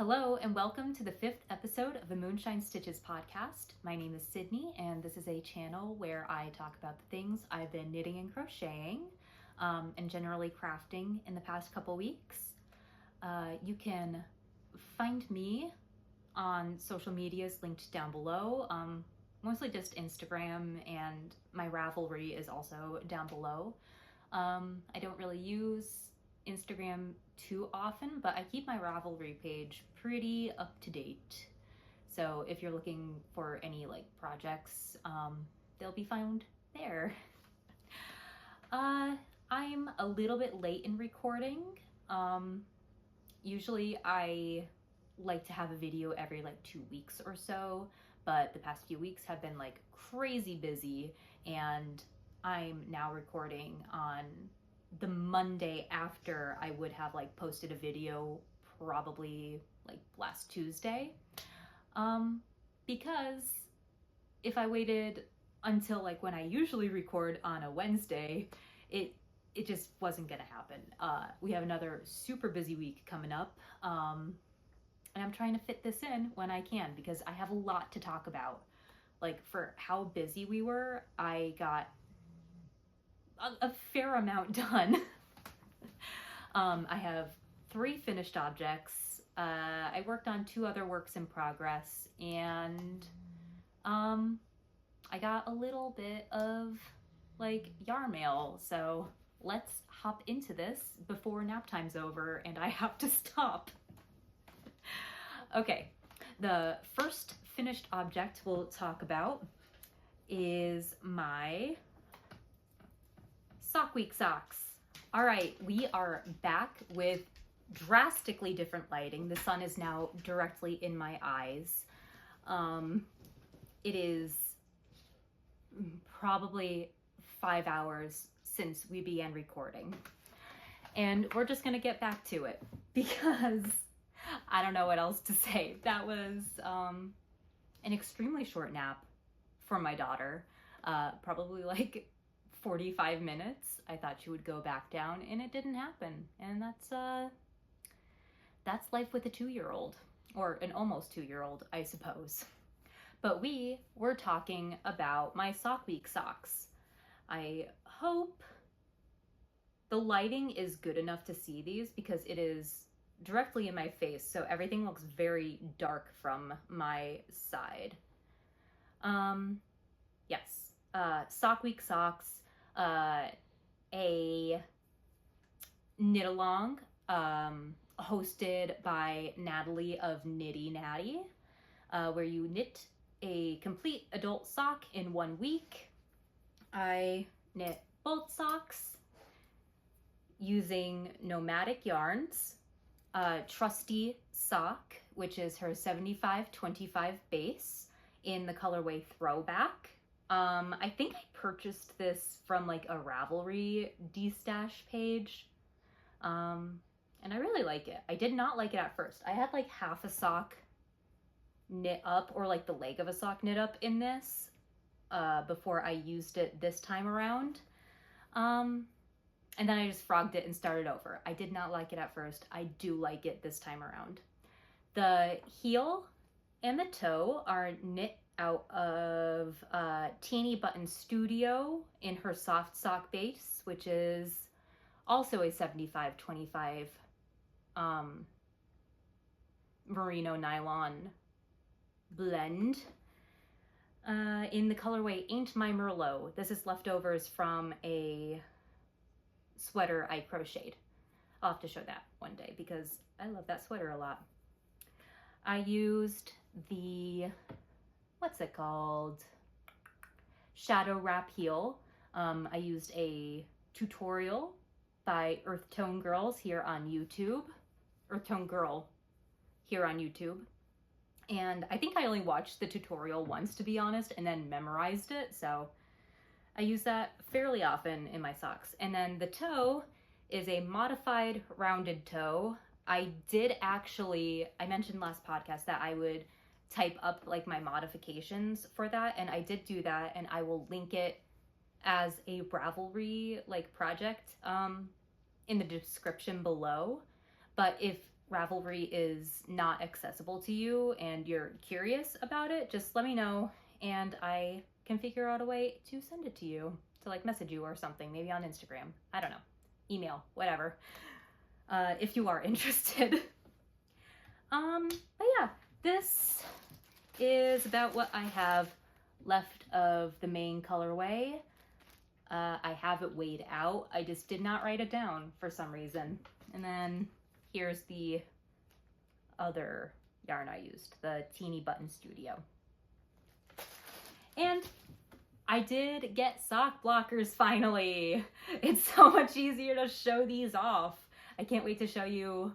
Hello and welcome to the 5th episode of the Moonshine Stitches podcast. My name is Sydney and this is a channel where I talk about the things I've been knitting and crocheting and generally crafting in the past couple weeks. You can find me on social medias linked down below, mostly just Instagram, and my Ravelry is also down below. I don't really use Instagram too often, but I keep my Ravelry page pretty up to date. So if you're looking for any projects, they'll be found there. I'm a little bit late in recording. Usually I like to have a video every 2 weeks or so, but the past few weeks have been crazy busy, and I'm now recording on the Monday after I would have posted a video probably last Tuesday. Because if I waited until when I usually record on a Wednesday, it just wasn't gonna happen. We have another super busy week coming up, and I'm trying to fit this in when I can because I have a lot to talk about. For how busy we were, I got a fair amount done. I have 3 finished objects. I worked on 2 other works in progress, and I got a little bit of yarn mail. So let's hop into this before nap time's over and I have to stop. Okay, the first finished object we'll talk about is my Sock Week socks. All right, we are back with drastically different lighting. The sun is now directly in my eyes. It is probably 5 hours since we began recording. And we're just gonna get back to it because I don't know what else to say. That was an extremely short nap for my daughter. Probably 45 minutes. I thought she would go back down and it didn't happen. And that's life with a 2-year-old, or an almost 2-year-old, I suppose. But we were talking about my Sock Week socks. I hope the lighting is good enough to see these because it is directly in my face, so everything looks very dark from my side. Yes, Sock Week socks. A knit along hosted by Natalie of Knitty Natty, where you knit a complete adult sock in 1 week. I knit both socks using nomadic yarns, Trusty Sock, which is her 75-25 base in the colorway Throwback. I think I purchased this from a Ravelry de-stash page, and I really like it. I did not like it at first. I had half a sock knit up, or the leg of a sock knit up in this before I used it this time around, and then I just frogged it and started over. I did not like it at first. I do like it this time around. The heel and the toe are knit out of Teeny Button Studio in her soft sock base, which is also a 75-25 merino nylon blend in the colorway Ain't My Merlot. This is leftovers from a sweater I crocheted. I'll have to show that one day because I love that sweater a lot. I used the what's it called? Shadow Wrap heel. I used a tutorial by Earth Tone Girls here on YouTube. Earth Tone Girl here on YouTube. And I think I only watched the tutorial once, to be honest, and then memorized it. So I use that fairly often in my socks. And then the toe is a modified rounded toe. I mentioned last podcast that I would type up my modifications for that, and I did do that, and I will link it as a Ravelry project in the description below. But if Ravelry is not accessible to you and you're curious about it, just let me know and I can figure out a way to send it to you, to like message you or something, maybe on Instagram. I don't know. Email, whatever. If you are interested. But yeah, this is about what I have left of the main colorway. I have it weighed out. I just did not write it down for some reason. And then here's the other yarn I used, the Teeny Button Studio. And I did get sock blockers finally. It's so much easier to show these off. I can't wait to show you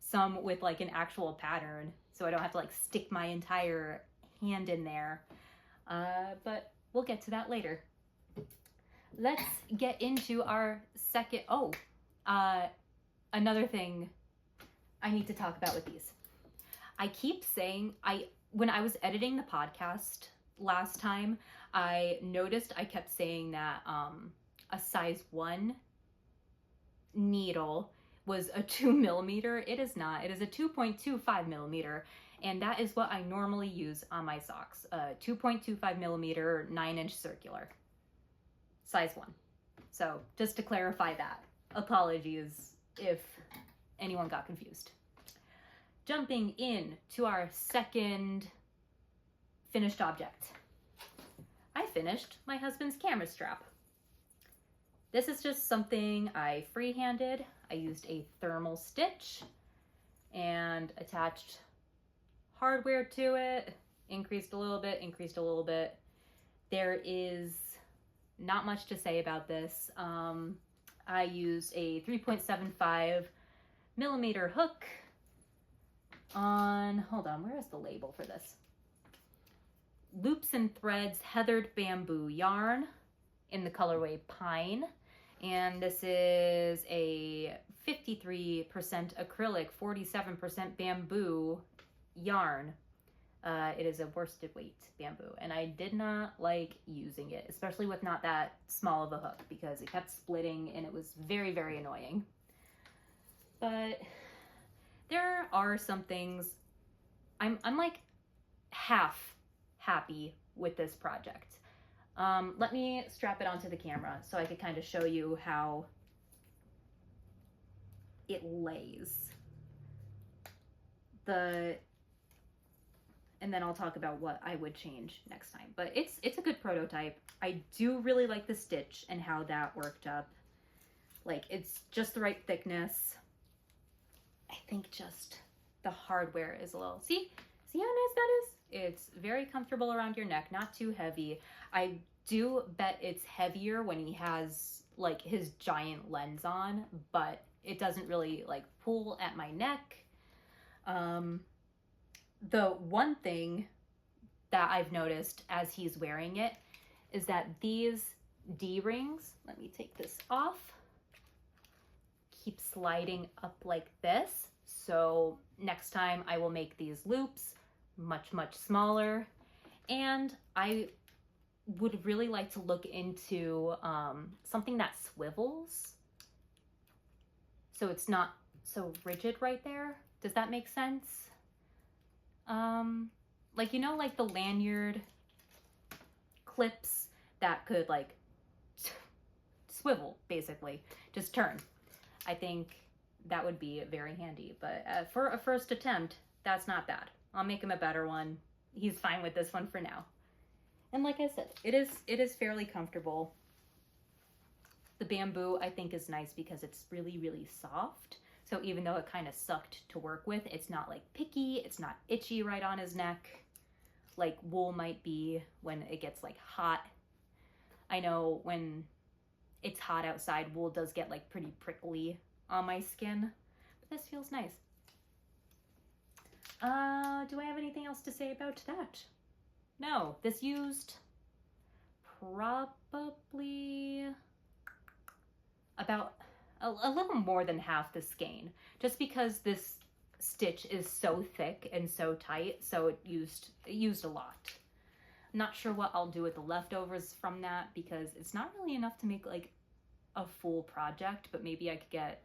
some with like an actual pattern so I don't have to like stick my entire hand in there. But we'll get to that later. Let's get into our second, another thing I need to talk about with these. I keep saying, when I was editing the podcast last time, I noticed I kept saying that a size 1 needle was a 2 millimeter. It is not. It is a 2.25 millimeter. And that is what I normally use on my socks. 2.25 millimeter, 9-inch circular. Size 1. So just to clarify that. Apologies if anyone got confused. Jumping in to our second finished object. I finished my husband's camera strap. This is just something I freehanded. I used a thermal stitch and attached hardware to it. Increased a little bit, increased a little bit. There is not much to say about this. I used a 3.75 millimeter hook on, hold on, where is the label for this? Loops and Threads Heathered Bamboo yarn in the colorway Pine. And this is a 53% acrylic, 47% bamboo yarn. It is a worsted weight bamboo, and I did not like using it, especially with not that small of a hook, because it kept splitting and it was very, very annoying. But there are some things I'm like half happy with this project. Let me strap it onto the camera so I could kind of show you how it lays. And then I'll talk about what I would change next time. But it's a good prototype. I do really like the stitch and how that worked up. Like, it's just the right thickness. I think just the hardware is a little, see how nice that is? It's very comfortable around your neck, not too heavy. I do bet it's heavier when he has like his giant lens on, but it doesn't really like pull at my neck. The one thing that I've noticed as he's wearing it is that these D-rings, let me take this off, keep sliding up like this. So next time I will make these loops much, much smaller. And I would really like to look into something that swivels, so it's not so rigid right there. Does that make sense? Like, you know, like the lanyard clips that could like swivel, basically, just turn. I think that would be very handy, but for a first attempt, that's not bad. I'll make him a better one. He's fine with this one for now. And like I said, it is fairly comfortable. The bamboo, I think, is nice because it's really, really soft. So even though it kind of sucked to work with, it's not like picky, it's not itchy right on his neck, like wool might be when it gets like hot. I know when it's hot outside, wool does get like pretty prickly on my skin, but this feels nice. Do I have anything else to say about that? No, this used probably about a little more than half the skein, just because this stitch is so thick and so tight, so it used a lot. I'm not sure what I'll do with the leftovers from that, because it's not really enough to make like a full project, but maybe I could get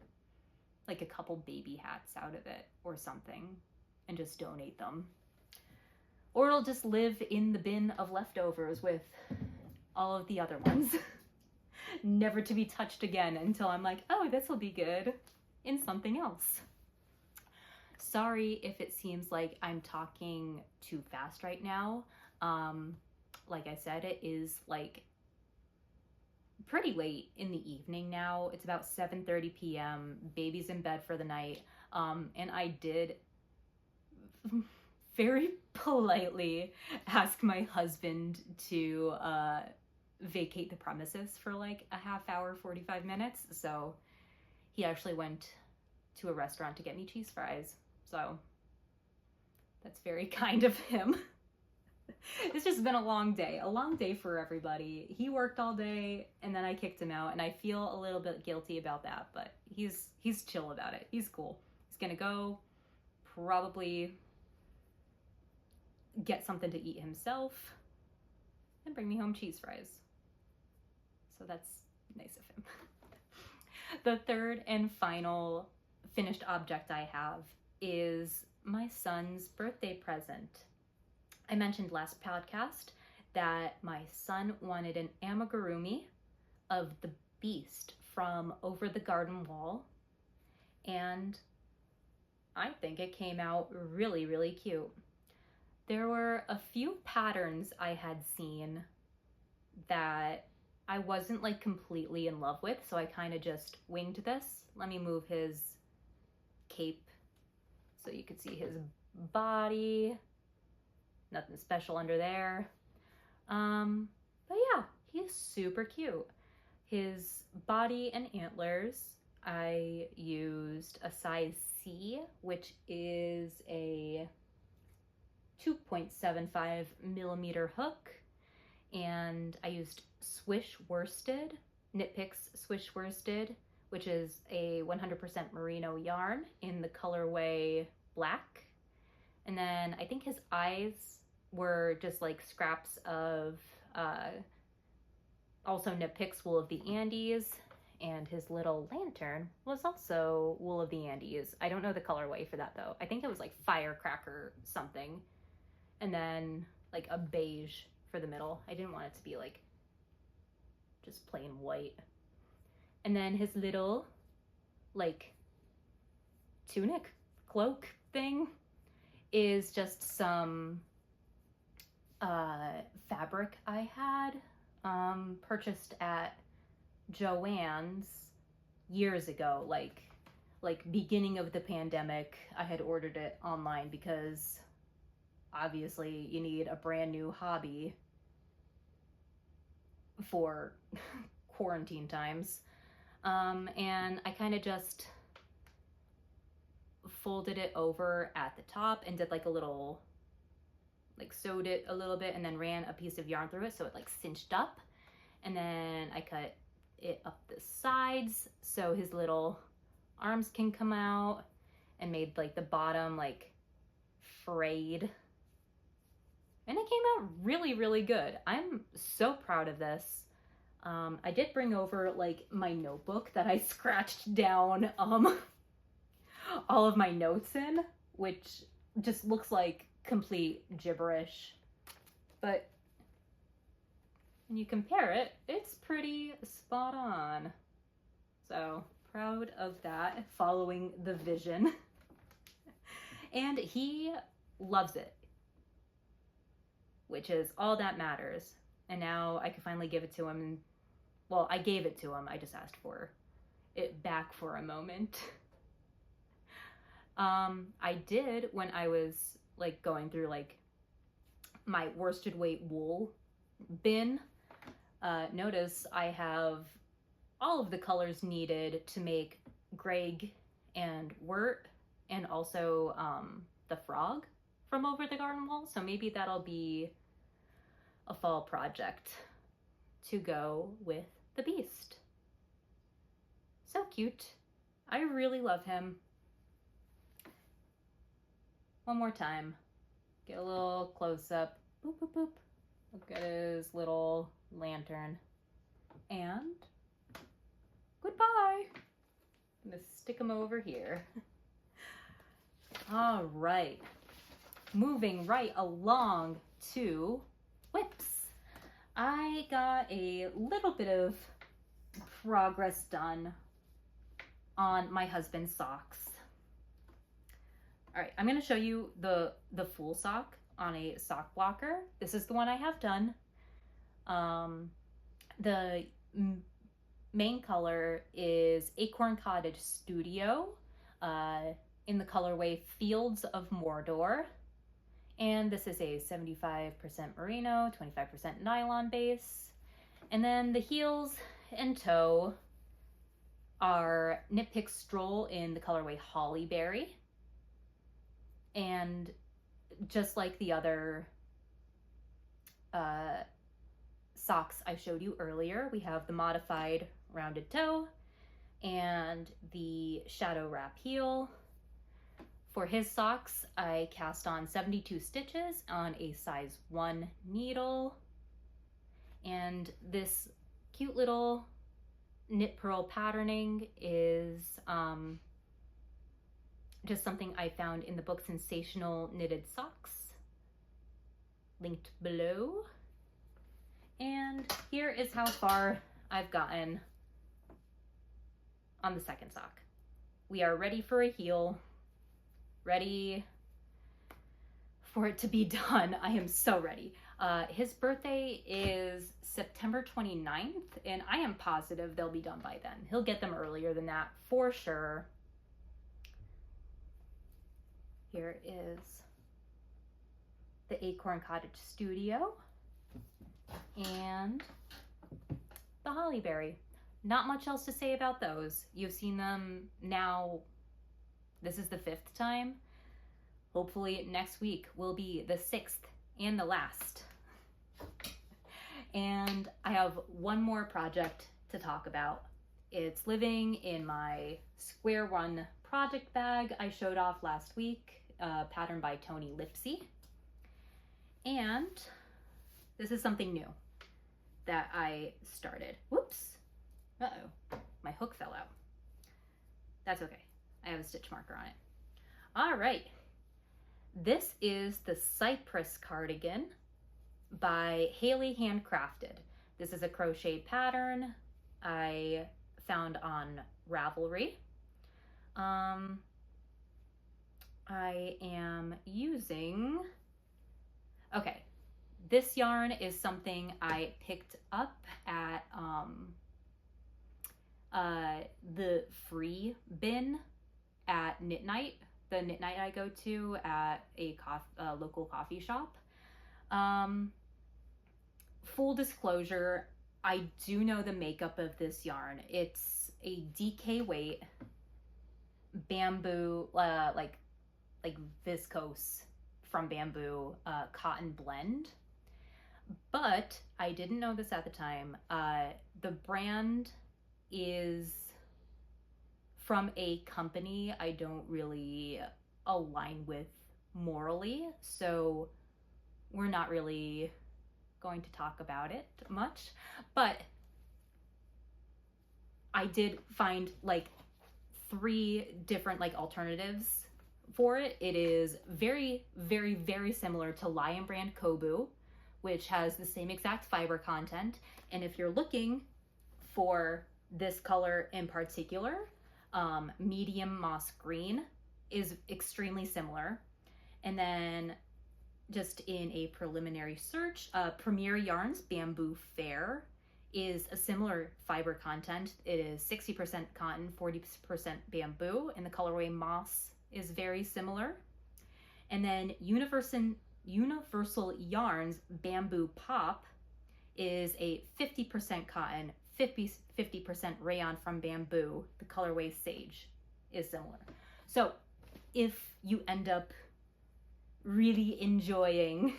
like a couple baby hats out of it or something and just donate them. Or it'll just live in the bin of leftovers with all of the other ones. Never to be touched again until I'm like, oh, this will be good in something else. Sorry if it seems like I'm talking too fast right now. Like I said, it is like pretty late in the evening now. It's about 7:30 p.m. Baby's in bed for the night. And I did very politely ask my husband to vacate the premises for like a half hour, 45 minutes. So he actually went to a restaurant to get me cheese fries. So that's very kind of him. It's just been a long day for everybody. He worked all day and then I kicked him out, and I feel a little bit guilty about that, but he's chill about it. He's cool. He's gonna go probably get something to eat himself and bring me home cheese fries. So that's nice of him. The third and final finished object I have is my son's birthday present. I mentioned last podcast that my son wanted an amigurumi of the Beast from Over the Garden Wall, and I think it came out really, really cute. There were a few patterns I had seen that I wasn't like completely in love with, so I kind of just winged this. Let me move his cape so you can see his body. Nothing special under there. But yeah, he's super cute. His body and antlers, I used a size C, which is a 2.75 millimeter hook, and I used Swish Worsted, Knit Picks Swish Worsted, which is a 100% merino yarn in the colorway black. And then I think his eyes were just like scraps of also Knit Picks Wool of the Andes, and his little lantern was also Wool of the Andes. I don't know the colorway for that though. I think it was like Firecracker something. And then like a beige for the middle. I didn't want it to be like just plain white. And then his little like tunic cloak thing is just some fabric I had purchased at Joann's years ago, like beginning of the pandemic. I had ordered it online because obviously you need a brand new hobby for quarantine times. And I kind of just folded it over at the top and did like a little, like sewed it a little bit and then ran a piece of yarn through it so it like cinched up. And then I cut it up the sides so his little arms can come out, and made like the bottom like frayed. And it came out really, really good. I'm so proud of this. I did bring over like my notebook that I scratched down all of my notes in, which just looks like complete gibberish. But when you compare it, it's pretty spot on. So proud of that, following the vision. And he loves it, which is all that matters. And now I can finally give it to him. Well, I gave it to him. I just asked for it back for a moment. I did, when I was like going through like my worsted weight wool bin, notice I have all of the colors needed to make Greg and Wirt, and also the frog from Over the Garden Wall. So maybe that'll be a fall project to go with the Beast. So cute. I really love him. One more time. Get a little close up. Boop, boop, boop. Look at his little lantern. And goodbye. I'm gonna stick them over here. All right, moving right along to whips. I got a little bit of progress done on my husband's socks. All right, I'm gonna show you the full sock on a sock blocker. This is the one I have done. The main color is Acorn Cottage Studio in the colorway Fields of Mordor. And this is a 75% merino, 25% nylon base. And then the heels and toe are Knit Pick Stroll in the colorway Holly Berry. And just like the other socks I showed you earlier, we have the modified rounded toe and the shadow wrap heel. For his socks, I cast on 72 stitches on a size 1 needle. And this cute little knit purl patterning is just something I found in the book Sensational Knitted Socks, linked below. And here is how far I've gotten on the second sock. We are ready for a heel, ready for it to be done. I am so ready. His birthday is September 29th, and I am positive they'll be done by then. He'll get them earlier than that for sure. Here is the Acorn Cottage Studio and the Holly Berry. Not much else to say about those. You've seen them now. This is the 5th time. Hopefully next week will be the 6th and the last. And I have one more project to talk about. It's living in my Square One project bag I showed off last week, patterned by Tony Lipsy. And this is something new that I started. Whoops. Uh-oh, my hook fell out. That's okay. I have a stitch marker on it. All right. This is the Cypress Cardigan by Haley Handcrafted. This is a crochet pattern I found on Ravelry. I am using, okay, this yarn is something I picked up at the free bin at Knit Night, the Knit Night I go to at a local coffee shop. Full disclosure, I do know the makeup of this yarn. It's a DK weight bamboo, like viscose from bamboo cotton blend. But I didn't know this at the time. The brand is from a company I don't really align with morally, so we're not really going to talk about it much. But I did find like 3 different like alternatives for it. It is very, very, very similar to Lion Brand Kobu, which has the same exact fiber content. And if you're looking for this color in particular, medium moss green is extremely similar. And then just in a preliminary search, Premier Yarns Bamboo Fair is a similar fiber content. It is 60% cotton, 40% bamboo, and the colorway moss is very similar. And then Universal Yarns Bamboo Pop is a 50% cotton, 50% rayon from bamboo. The colorway Sage is similar. So if you end up really enjoying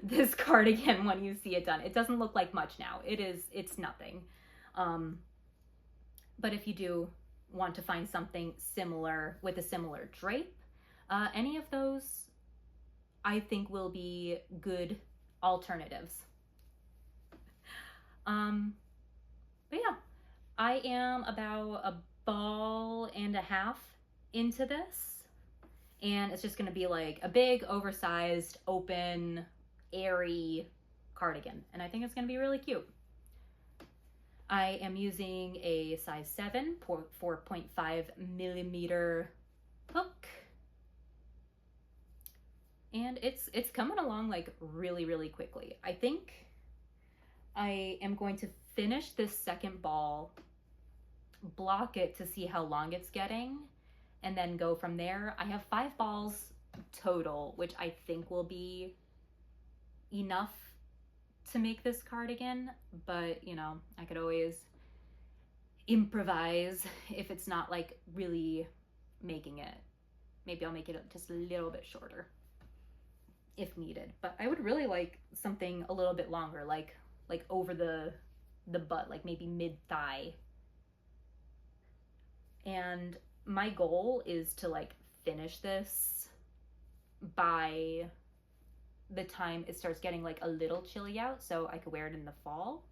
this cardigan when you see it done, it doesn't look like much now. It's nothing. But if you do want to find something similar with a similar drape, any of those I think will be good alternatives. But yeah, I am about ball and a half into this, and it's just going to be like a big, oversized, open, airy cardigan, and I think it's going to be really cute. I am using a size 7 4.5 millimeter hook, and it's coming along like really quickly. I think I am going to finish this second ball, block it to see how long it's getting, and then go from there. I have 5 balls total, which I think will be enough to make this cardigan, but you know, I could always improvise if it's not like really making it. Maybe I'll make it just a little bit shorter if needed, but I would really like something a little bit longer, like over the butt, like maybe mid-thigh. And my goal is to like finish this by the time it starts getting like a little chilly out, so I could wear it in the fall.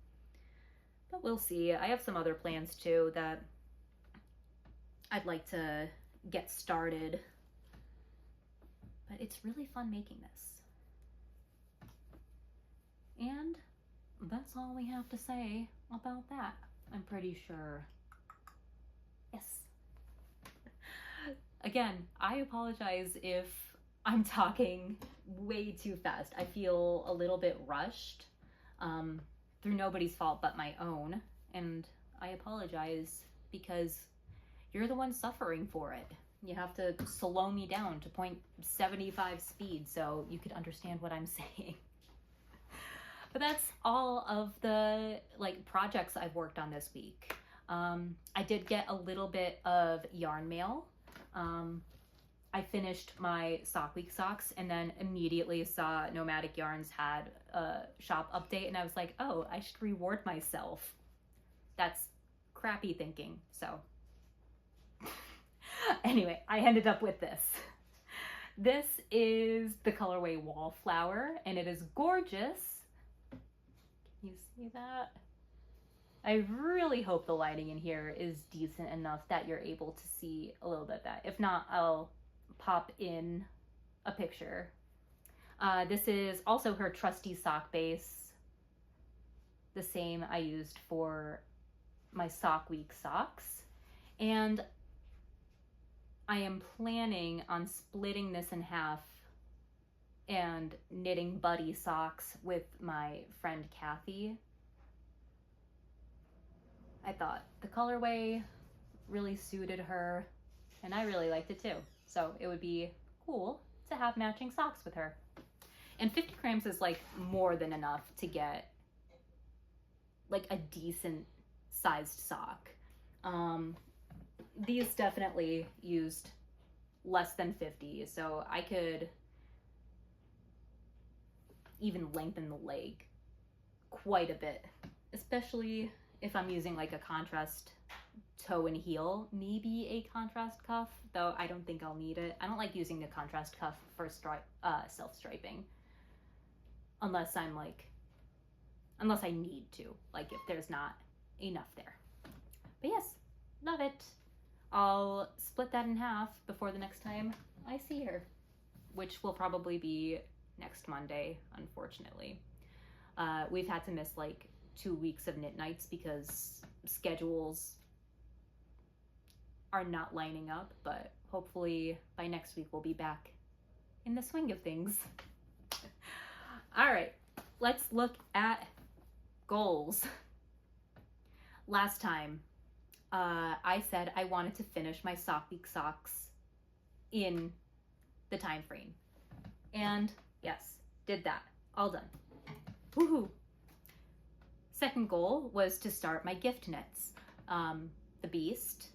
But we'll see. I have some other plans too that I'd like to get started. But it's really fun making this. And that's all we have to say about that, I'm pretty sure. Yes. Again, I apologize if I'm talking way too fast. I feel a little bit rushed, through nobody's fault but my own, and I apologize because you're the one suffering for it. You have to slow me down to 0.75 speed so you could understand what I'm saying. But that's all of the like projects I've worked on this week. I did get a little bit of yarn mail. I finished my Sock Week socks and then immediately saw Nomadic Yarns had a shop update, and I was like, oh, I should reward myself. That's crappy thinking, so. Anyway, I ended up with this. This is the colorway Wallflower, and it is gorgeous. Can you see that? I really hope the lighting in here is decent enough that you're able to see a little bit of that. If not, I'll pop in a picture. This is also her trusty sock base, the same I used for my Sock Week socks. And I am planning on splitting this in half and knitting buddy socks with my friend Kathy. I thought the colorway really suited her, and I really liked it too. So it would be cool to have matching socks with her. And 50 grams is like more than enough to get like a decent sized sock. These definitely used less than 50, so I could even lengthen the leg quite a bit, especially if I'm using like a contrast toe and heel, maybe a contrast cuff, though I don't think I'll need it. I don't like using the contrast cuff for self-striping unless I need to, like if there's not enough there. But yes, love it. I'll split that in half before the next time I see her, which will probably be next Monday, unfortunately. We've had to miss like 2 weeks of knit nights because schedules are not lining up, but hopefully by next week we'll be back in the swing of things. All right, let's look at goals. Last time, I said I wanted to finish my Sock Week socks in the time frame. And yes, did that. All done. Woohoo! Second goal was to start my gift knits, the Beast,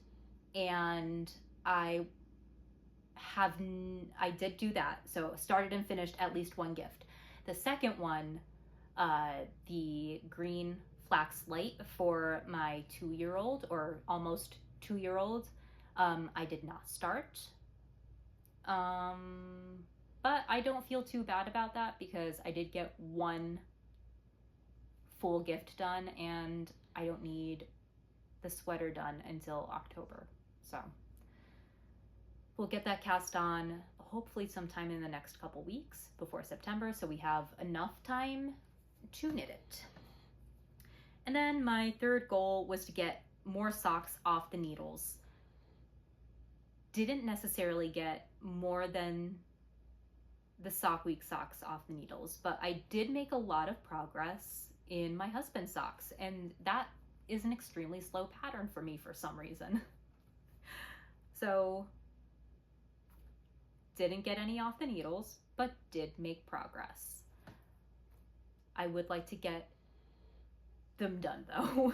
and I did do that. So started and finished at least one gift. The second one, the green flax light for my 2-year-old or almost 2-year-old, I did not start. But I don't feel too bad about that because I did get one full gift done and I don't need the sweater done until October. So we'll get that cast on hopefully sometime in the next couple weeks before September, so we have enough time to knit it. And then my third goal was to get more socks off the needles. Didn't necessarily get more than the sock week socks off the needles, but I did make a lot of progress in my husband's socks, and that is an extremely slow pattern for me for some reason. So didn't get any off the needles, but did make progress. I would like to get them done though.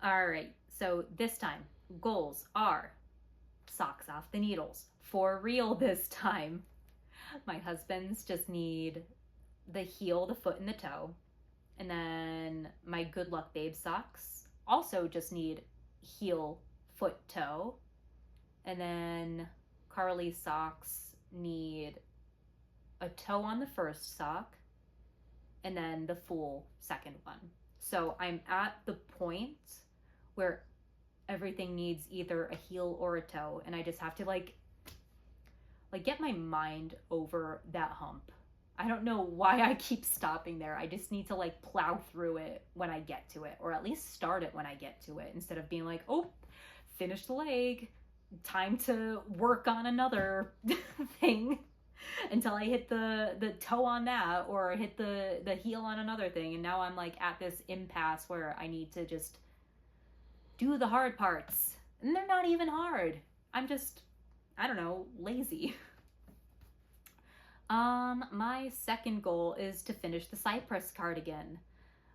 All right, so this time goals are socks off the needles for real this time. My husband's just need the heel, the foot, and the toe. And then my Good Luck Babe socks also just need heel, foot, toe. And then Carly's socks need a toe on the first sock and then the full second one. So I'm at the point where everything needs either a heel or a toe, and I just have to like get my mind over that hump. I don't know why I keep stopping there. I just need to like plow through it when I get to it, or at least start it when I get to it, instead of being like, oh, finish the leg, time to work on another thing until I hit the toe on that, or hit the heel on another thing. And now I'm like at this impasse where I need to just do the hard parts, and they're not even hard. I'm just, I don't know, lazy. My second goal is to finish the Cypress cardigan.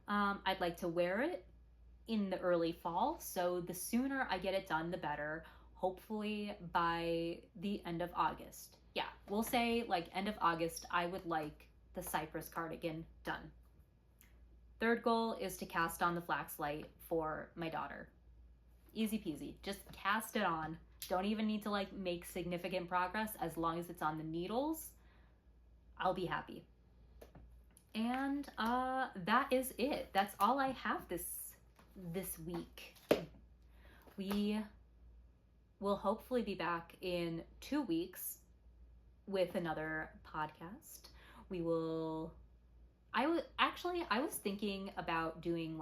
I'd like to wear it in the early fall, so the sooner I get it done, the better. Hopefully by the end of August. Yeah, we'll say like end of August, I would like the Cypress cardigan done. Third goal is to cast on the flax light for my daughter. Easy peasy, just cast it on. Don't even need to like make significant progress. As long as it's on the needles, I'll be happy. And that is it. That's all I have this week. We will hopefully be back in 2 weeks with another podcast. I was thinking about doing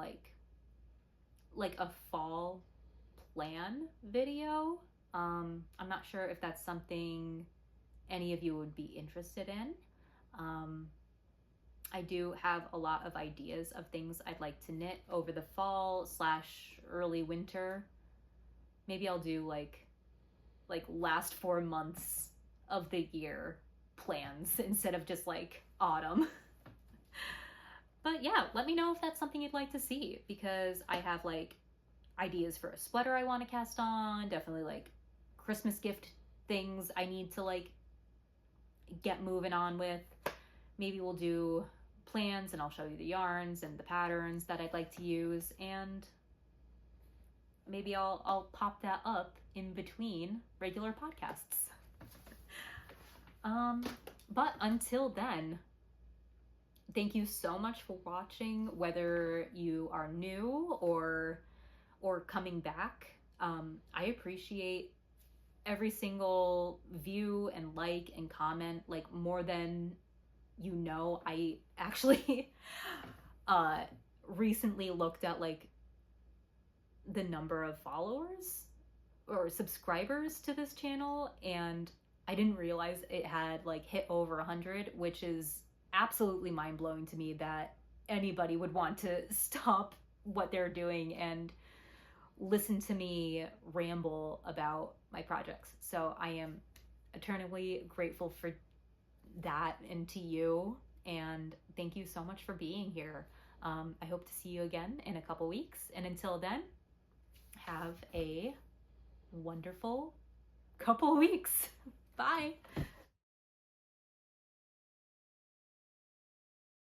like a fall plan video. I'm not sure if that's something any of you would be interested in. I do have a lot of ideas of things I'd like to knit over the fall / early winter. Maybe I'll do like last 4 months of the year plans instead of just like autumn. But yeah, let me know if that's something you'd like to see, because I have like ideas for a sweater I want to cast on, definitely like Christmas gift things I need to like get moving on with. Maybe we'll do plans and I'll show you the yarns and the patterns that I'd like to use, and maybe I'll pop that up in between regular podcasts. But until then, thank you so much for watching, whether you are new or coming back. I appreciate every single view and like and comment, like more than you know. I actually recently looked at like the number of followers or subscribers to this channel, and I didn't realize it had like hit over 100, which is absolutely mind-blowing to me that anybody would want to stop what they're doing and listen to me ramble about my projects. So I am eternally grateful for that, and to you, and thank you so much for being here. I hope to see you again in a couple weeks, and until then, have a wonderful couple weeks. Bye.